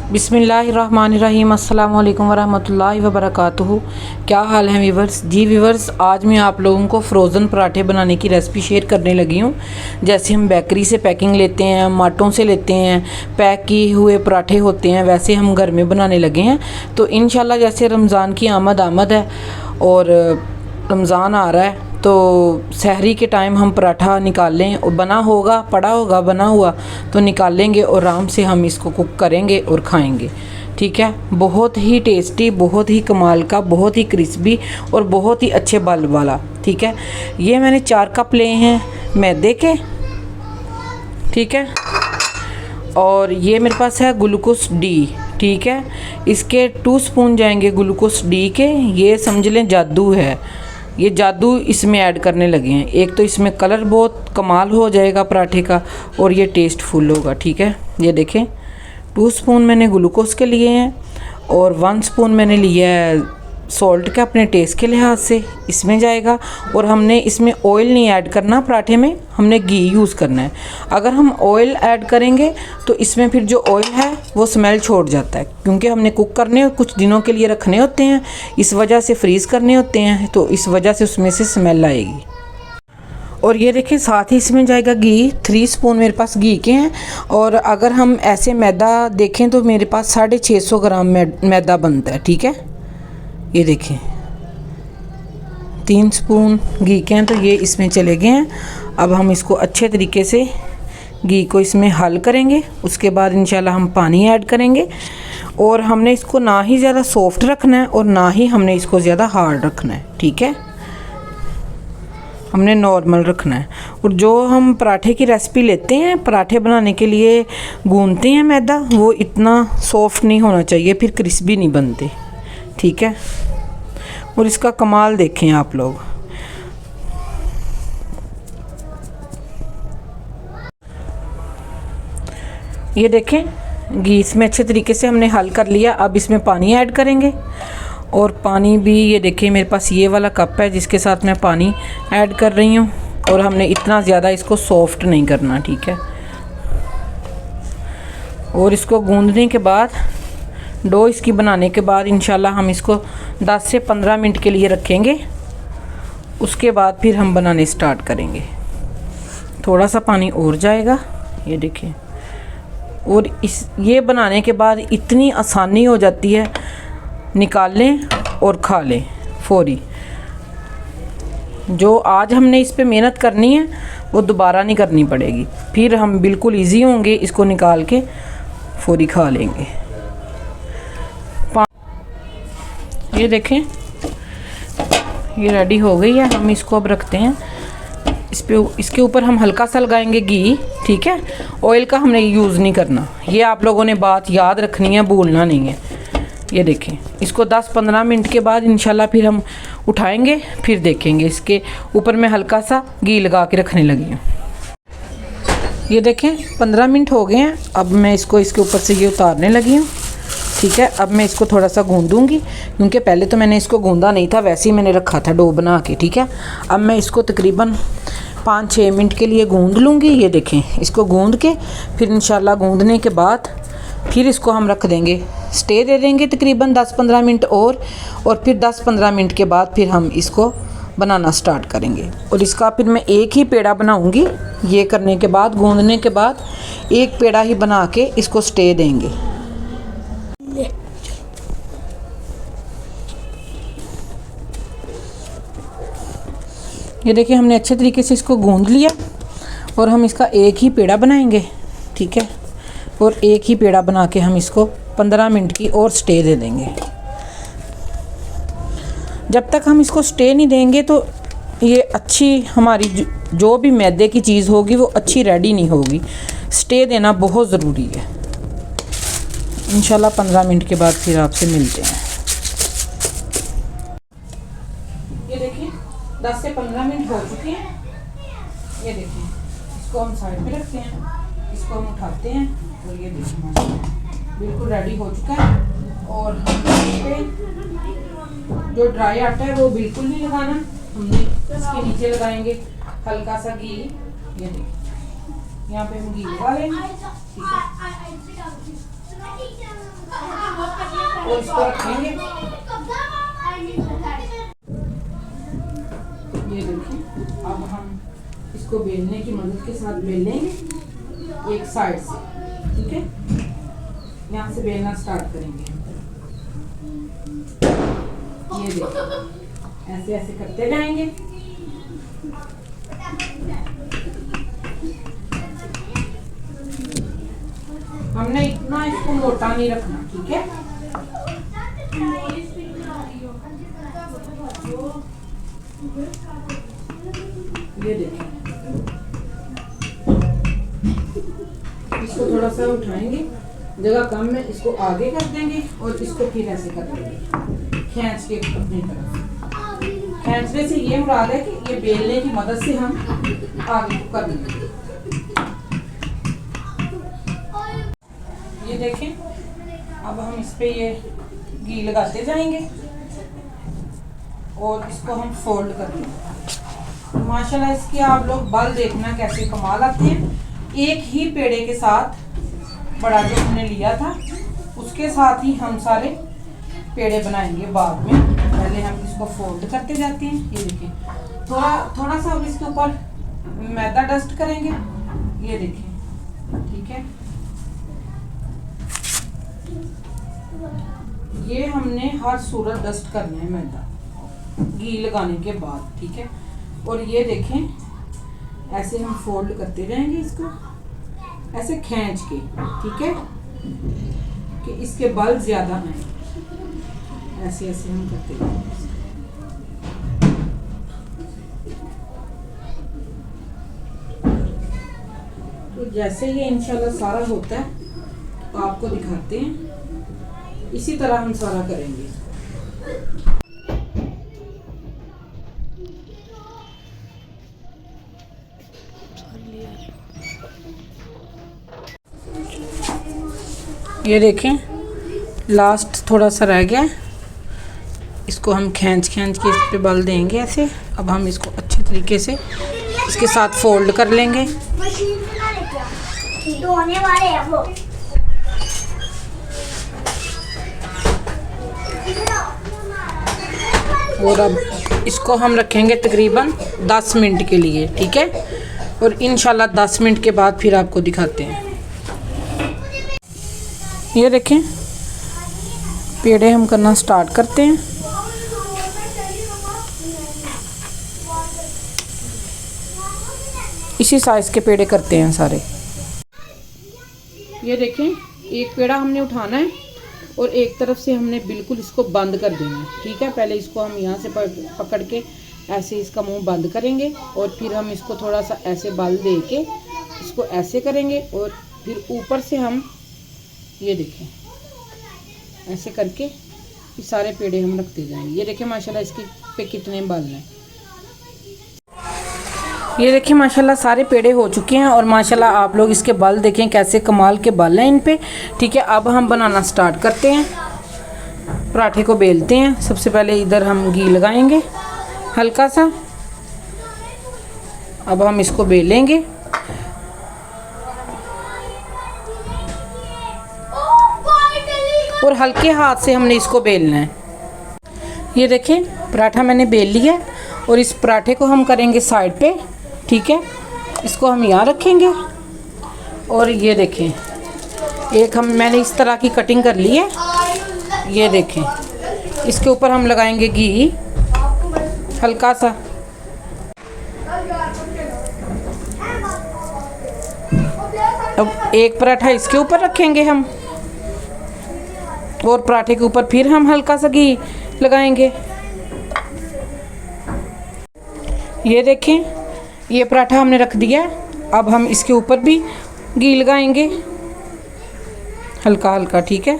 बिस्मिल्लाहिर्रहमानिर्रहीम। अस्सलाम वालेकुम वरहमतुल्लाहि वबरकातुहू। क्या हाल है वीवर्स? जी वीवर्स, आज मैं आप लोगों को फ़्रोज़न पराठे बनाने की रेसिपी शेयर करने लगी हूँ। जैसे हम बेकरी से पैकिंग लेते हैं, माटों से लेते हैं, पैक किए हुए पराठे होते हैं, वैसे हम घर में बनाने लगे हैं। तो इंशाल्लाह जैसे रमज़ान की आमद है और रमज़ान आ रहा है, तो सहरी के टाइम हम पराठा निकाल लें और बना होगा, पड़ा होगा बना हुआ, तो निकालेंगे और आराम से हम इसको कुक करेंगे और खाएंगे। ठीक है, बहुत ही टेस्टी, बहुत ही कमाल का, बहुत ही क्रिस्पी और बहुत ही अच्छे बल वाला। ठीक है, ये मैंने 4 कप लिए हैं मैदे के। ठीक है, और ये मेरे पास है ग्लूकोस डी। ठीक है, इसके 2 स्पून जाएंगे ग्लूकोस डी के। ये समझ लें जादू है, ये जादू इसमें ऐड करने लगे हैं। एक तो इसमें कलर बहुत कमाल हो जाएगा पराठे का और ये टेस्टफुल होगा। ठीक है, ये देखें 2 स्पून मैंने ग्लूकोज के लिए हैं और 1 स्पून मैंने लिया है सॉल्ट का, अपने टेस्ट के लिहाज से इसमें जाएगा। और हमने इसमें ऑयल नहीं ऐड करना पराठे में, हमने घी यूज़ करना है। अगर हम ऑयल ऐड करेंगे तो इसमें फिर जो ऑयल है वो स्मेल छोड़ जाता है, क्योंकि हमने कुक करने कुछ दिनों के लिए रखने होते हैं, इस वजह से फ्रीज़ करने होते हैं, तो इस वजह से उसमें से स्मेल आएगी। और ये देखिए साथ ही इसमें जाएगा घी। 3 स्पून मेरे पास घी के हैं। और अगर हम ऐसे मैदा देखें तो मेरे पास 650 ग्राम मैदा बनता है। ठीक है, ये देखें 3 स्पून घी के हैं, तो ये इसमें चले गए हैं। अब हम इसको अच्छे तरीके से घी को इसमें हल करेंगे। उसके बाद इंशाल्लाह हम पानी ऐड करेंगे। और हमने इसको ना ही ज़्यादा सॉफ्ट रखना है और ना ही हमने इसको ज़्यादा हार्ड रखना है। ठीक है, हमने नॉर्मल रखना है। और जो हम पराठे की रेसिपी लेते हैं, पराठे बनाने के लिए गूंथते हैं मैदा, वो इतना सॉफ्ट नहीं होना चाहिए, फिर क्रिस्पी नहीं बनते। ठीक है, और इसका कमाल देखें आप लोग। ये देखें घी इसमें अच्छे तरीके से हमने हल कर लिया। अब इसमें पानी ऐड करेंगे और पानी भी ये देखिए मेरे पास ये वाला कप है जिसके साथ मैं पानी ऐड कर रही हूँ। और हमने इतना ज़्यादा इसको सॉफ्ट नहीं करना। ठीक है, और इसको गूंदने के बाद, डो इसकी बनाने के बाद इंशाल्लाह हम इसको 10 से 15 मिनट के लिए रखेंगे। उसके बाद फिर हम बनाने स्टार्ट करेंगे। थोड़ा सा पानी और जाएगा, ये देखिए। और ये बनाने के बाद इतनी आसानी हो जाती है, निकाल लें और खा लें फौरी। जो आज हमने इस पे मेहनत करनी है वो दोबारा नहीं करनी पड़ेगी, फिर हम बिल्कुल इजी होंगे, इसको निकाल के फौरी खा लेंगे। ये देखें ये रेडी हो गई है। हम इसको अब रखते हैं इसके ऊपर हम हल्का सा लगाएंगे घी। ठीक है, ऑयल का हमने यूज़ नहीं करना, ये आप लोगों ने बात याद रखनी है, भूलना नहीं है। ये देखें इसको 10-15 मिनट के बाद इंशाल्लाह फिर हम उठाएंगे, फिर देखेंगे। इसके ऊपर मैं हल्का सा घी लगा के रखने लगी हूँ। ये देखें 15 मिनट हो गए हैं। अब मैं इसको इसके ऊपर से ये उतारने लगी हूँ। ठीक है, अब मैं इसको थोड़ा सा गूंदूंगी, क्योंकि पहले तो मैंने इसको गूंदा नहीं था, वैसे ही मैंने रखा था डो बना के। ठीक है, अब मैं इसको तकरीबन 5-6 मिनट के लिए गूंद लूँगी। ये देखें इसको गूंद के फिर इंशाल्लाह गूंदने के बाद फिर इसको हम रख देंगे, स्टे दे देंगे तकरीबन 10-15 मिनट और फिर 10-15 मिनट के बाद फिर हम इसको बनाना स्टार्ट करेंगे। और इसका फिर मैं एक ही पेड़ा बनाऊंगी। ये करने के बाद, गूंदने के बाद एक पेड़ा ही बना के इसको स्टे देंगे। ये देखिए हमने अच्छे तरीके से इसको गूंद लिया और हम इसका एक ही पेड़ा बनाएंगे। ठीक है, और एक ही पेड़ा बना के हम इसको 15 मिनट की और स्टे दे देंगे। जब तक हम इसको स्टे नहीं देंगे तो ये अच्छी हमारी जो भी मैदे की चीज़ होगी वो अच्छी रेडी नहीं होगी। स्टे देना बहुत ज़रूरी है। इंशाल्लाह 15 मिनट के बाद फिर आपसे मिलते हैं। ये देखिए 10 से 15 मिनट हो चुके हैं। ये देखिए इसको हम साइड पे रखते हैं, इसको हम उठाते हैं और ये देखिए बिल्कुल रेडी हो चुका है। और जो ड्राई आटा है वो बिल्कुल नहीं लगाना, हमने इसके नीचे लगाएंगे हल्का सा घी। ये देखिए यहाँ पे हम घी लगा लेंगे। ठीक है, और इसको रखेंगे। ये देखिए, अब हम इसको बेलने की मदद के साथ बेल लेंगे एक साइड से, ठीक है। यहाँ से बेलना स्टार्ट करेंगे। ये देखिए, ऐसे ऐसे करते जाएंगे। हमने इतना इसको मोटा नहीं रखना, ठीक है। ये देखिए, इसको थोड़ा सा उठाएंगे, जगह कम में इसको आगे कर देंगे और इसको फिर ऐसे कर देंगे खींच के अपनी तरफ। खींचने से ये मुराद है कि ये बेलने की मदद से हम आगे को कर देंगे। ये देखें, अब हम इस पे ये घी लगाते जाएंगे और इसको हम फोल्ड कर देंगे। माशाल्लाह इसके आप लोग बल देखना कैसे कमाल आते हैं। एक ही पेड़े के साथ बड़ा जो हमने लिया था उसके साथ ही हम सारे पेड़े बनाएंगे बाद में। पहले हम इसको फोल्ड करते जाते हैं। ये देखिए, थोड़ा सा अब इसके ऊपर मैदा डस्ट करेंगे। ये देखिए, ठीक है। ये हमने हर सूरत डस्ट करना है मैदा घी लगाने के बाद, ठीक है। और ये देखें, ऐसे हम फोल्ड करते जाएंगे इसको ऐसे खींच के, ठीक है, कि इसके बल ज्यादा आए। ऐसे ऐसे हम करते जाएंगे। तो जैसे ये इंशाल्लाह सारा होता है तो आपको दिखाते हैं। इसी तरह हम सारा करेंगे। ये देखें, लास्ट थोड़ा सा रह गया, इसको हम खींच के इस पे बल देंगे ऐसे। अब हम इसको अच्छे तरीके से इसके साथ फोल्ड कर लेंगे। और अब इसको हम रखेंगे तकरीबन 10 मिनट के लिए, ठीक है। और इंशाल्लाह 10 मिनट के बाद फिर आपको दिखाते हैं। ये देखें, पेड़े हम करना स्टार्ट करते हैं। इसी साइज के पेड़े करते हैं सारे। ये देखें, एक पेड़ा हमने उठाना है और एक तरफ से हमने बिल्कुल इसको बंद कर देना है, ठीक है। पहले इसको हम यहाँ से पकड़ के ऐसे इसका मुंह बंद करेंगे और फिर हम इसको थोड़ा सा ऐसे बल दे के इसको ऐसे करेंगे और फिर ऊपर से हम ये देखें ऐसे करके ये सारे पेड़े हम रखते जाएंगे। ये देखें माशाल्लाह इसके पे कितने बल हैं। ये देखिए माशाल्लाह सारे पेड़े हो चुके हैं और माशाल्लाह आप लोग इसके बल देखें कैसे कमाल के बल हैं इन पे, ठीक है। अब हम बनाना स्टार्ट करते हैं। पराठे को बेलते हैं। सबसे पहले इधर हम घी लगाएंगे हल्का सा। अब हम इसको बेलेंगे। और हल्के हाथ से हमने इसको बेलना है। ये देखें, पराठा मैंने बेल लिया और इस पराठे को हम करेंगे साइड पे, ठीक है। इसको हम यहाँ रखेंगे और ये देखें, एक मैंने इस तरह की कटिंग कर ली है। ये देखें, इसके ऊपर हम लगाएंगे घी हल्का सा। अब एक पराठा इसके ऊपर रखेंगे हम और पराठे के ऊपर फिर हम हल्का सा घी लगाएंगे। ये देखें, ये पराठा हमने रख दिया। अब हम इसके ऊपर भी घी लगाएंगे हल्का हल्का, ठीक है।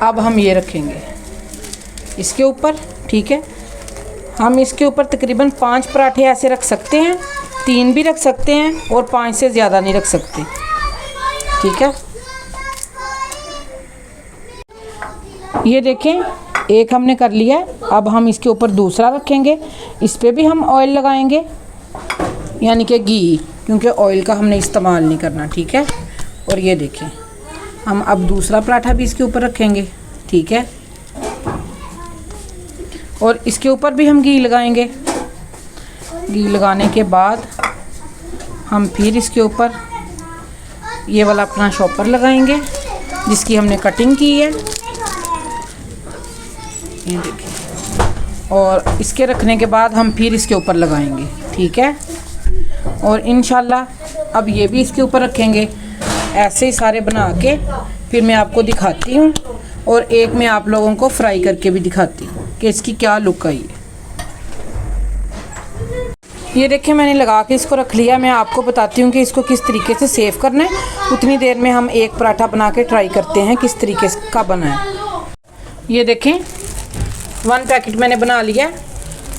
अब हम ये रखेंगे इसके ऊपर, ठीक है। हम इसके ऊपर तकरीबन 5 पराठे ऐसे रख सकते हैं, 3 भी रख सकते हैं और 5 से ज़्यादा नहीं रख सकते, ठीक है। ये देखें, एक हमने कर लिया। अब हम इसके ऊपर दूसरा रखेंगे। इस पे भी हम ऑयल लगाएंगे, यानी कि घी, क्योंकि ऑयल का हमने इस्तेमाल नहीं करना, ठीक है। और ये देखें, हम अब दूसरा पराठा भी इसके ऊपर रखेंगे, ठीक है। और इसके ऊपर भी हम घी लगाएंगे। घी लगाने के बाद हम फिर इसके ऊपर ये वाला अपना शॉपर लगाएंगे जिसकी हमने कटिंग की है, ये देखिए। और इसके रखने के बाद हम फिर इसके ऊपर लगाएंगे, ठीक है। और इंशाल्लाह अब ये भी इसके ऊपर रखेंगे। ऐसे ही सारे बना के फिर मैं आपको दिखाती हूँ और एक मैं आप लोगों को फ्राई करके भी दिखाती हूँ कि इसकी क्या लुक आई है। ये देखिए मैंने लगा के इसको रख लिया। मैं आपको बताती हूँ कि इसको किस तरीके से सेव करना है। उतनी देर में हम एक पराठा बना के ट्राई करते हैं किस तरीके का बना है। ये देखें 1 पैकेट मैंने बना लिया।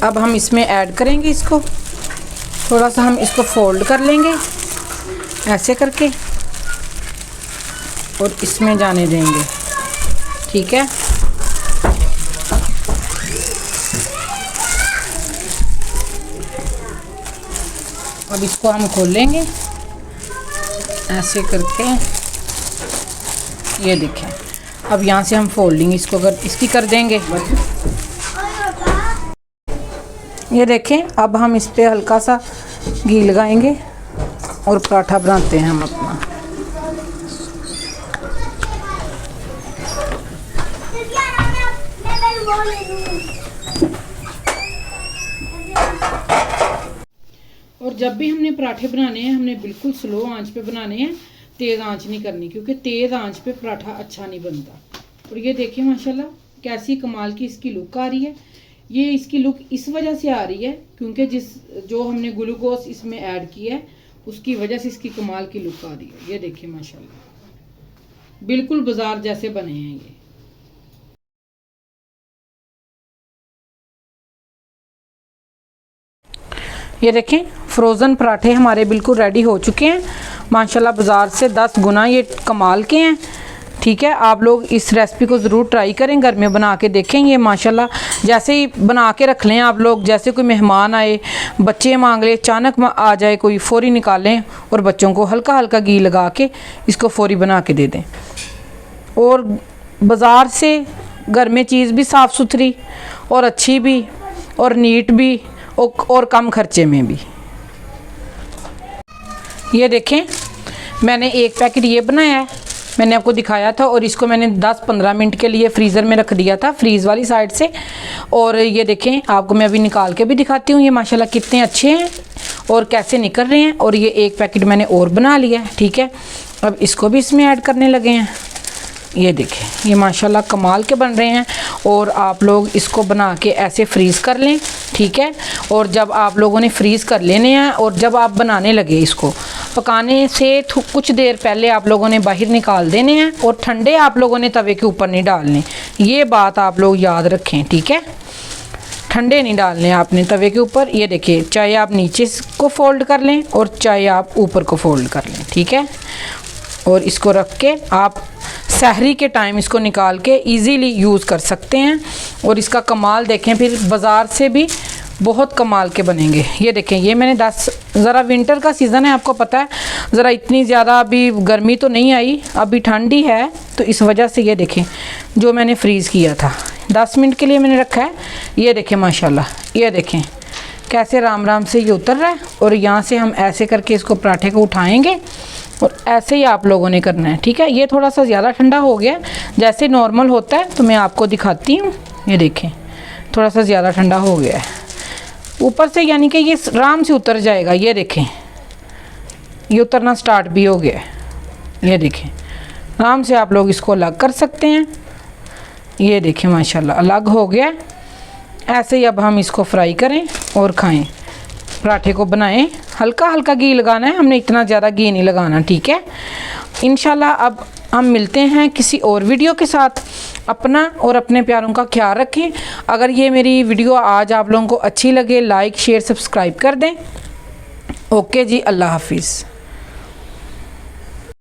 अब हम इसमें ऐड करेंगे इसको। थोड़ा सा हम इसको फोल्ड कर लेंगे ऐसे करके और इसमें जाने देंगे, ठीक है। अब इसको हम खोल लेंगे ऐसे करके। ये देखें अब यहाँ से हम फोल्डिंग इसको इसकी कर देंगे। ये देखें अब हम इस पे हल्का सा घी लगाएंगे और पराठा बनाते हैं हम अपना। और जब भी हमने पराठे बनाने हैं हमने बिल्कुल स्लो आंच पे बनाने हैं, तेज़ आंच नहीं करनी, क्योंकि तेज़ आंच पे पराठा अच्छा नहीं बनता। और ये देखिए माशाल्लाह कैसी कमाल की इसकी लुक आ रही है। ये इसकी लुक इस वजह से आ रही है क्योंकि जो हमने ग्लूकोज इसमें ऐड किया है उसकी वजह से इसकी कमाल की लुक आ रही है। ये देखिए माशाल्लाह बिल्कुल बाजार जैसे बने हैं ये। ये देखें फ्रोज़न पराठे हमारे बिल्कुल रेडी हो चुके हैं माशाल्लाह। बाज़ार से 10 गुना ये कमाल के हैं, ठीक है। आप लोग इस रेसिपी को ज़रूर ट्राई करें, घर में बना के देखें। ये माशाल्लाह जैसे ही बना के रख लें आप लोग, जैसे कोई मेहमान आए, बच्चे मांग ले, अचानक आ जाए कोई, फ़ौरी निकालें और बच्चों को हल्का हल्का घी लगा के इसको फ़ौरी बना के दे दें। और बाज़ार से घर में चीज़ भी साफ़ सुथरी और अच्छी भी और नीट भी और कम खर्चे में भी। ये देखें मैंने एक पैकेट ये बनाया है, मैंने आपको दिखाया था। और इसको मैंने 10-15 मिनट के लिए फ्रीज़र में रख दिया था, फ्रीज़ वाली साइड से। और ये देखें आपको मैं अभी निकाल के भी दिखाती हूँ ये माशाल्लाह कितने अच्छे हैं और कैसे निकल रहे हैं। और ये एक पैकेट मैंने और बना लिया है, ठीक है। अब इसको भी इसमें ऐड करने लगे हैं। ये देखें ये माशाल्लाह कमाल के बन रहे हैं। और आप लोग इसको बना के ऐसे फ्रीज़ कर लें, ठीक है। और जब आप लोगों ने फ्रीज़ कर लेने हैं और जब आप बनाने लगे इसको पकाने से कुछ देर पहले आप लोगों ने बाहर निकाल देने हैं और ठंडे आप लोगों ने तवे के ऊपर नहीं डालने। ये बात आप लोग याद रखें, ठीक है। ठंडे नहीं डालने आपने तवे के ऊपर। ये देखिए चाहे आप नीचे को फोल्ड कर लें और चाहे आप ऊपर को फोल्ड कर लें, ठीक है। और इसको रख के आप सहरी के टाइम इसको निकाल के इजीली यूज़ कर सकते हैं। और इसका कमाल देखें फिर बाज़ार से भी बहुत कमाल के बनेंगे। ये देखें ये मैंने 10 ज़रा विंटर का सीज़न है आपको पता है, ज़रा इतनी ज़्यादा अभी गर्मी तो नहीं आई, अभी ठंडी है, तो इस वजह से ये देखें जो मैंने फ्रीज़ किया था 10 मिनट के लिए मैंने रखा है। ये देखें माशाल्लाह, ये देखें कैसे राम राम से ये उतर रहा है। और यहाँ से हम ऐसे करके इसको पराठे को उठाएँगे और ऐसे ही आप लोगों ने करना है, ठीक है। ये थोड़ा सा ज़्यादा ठंडा हो गया, जैसे नॉर्मल होता है तो मैं आपको दिखाती हूँ। ये देखें थोड़ा सा ज़्यादा ठंडा हो गया है ऊपर से, यानी कि ये आराम से उतर जाएगा। ये देखें ये उतरना स्टार्ट भी हो गया है। ये देखें आराम से आप लोग इसको अलग कर सकते हैं। ये देखें माशाल्लाह अलग हो गया। ऐसे ही अब हम इसको फ्राई करें और खाएं, पराठे को बनाएं। हल्का हल्का घी लगाना है, हमने इतना ज़्यादा घी नहीं लगाना, ठीक है। इंशाल्लाह अब हम मिलते हैं किसी और वीडियो के साथ। अपना और अपने प्यारों का ख्याल रखें। अगर ये मेरी वीडियो आज आप लोगों को अच्छी लगे लाइक शेयर सब्सक्राइब कर दें। ओके जी, अल्लाह हाफिज़।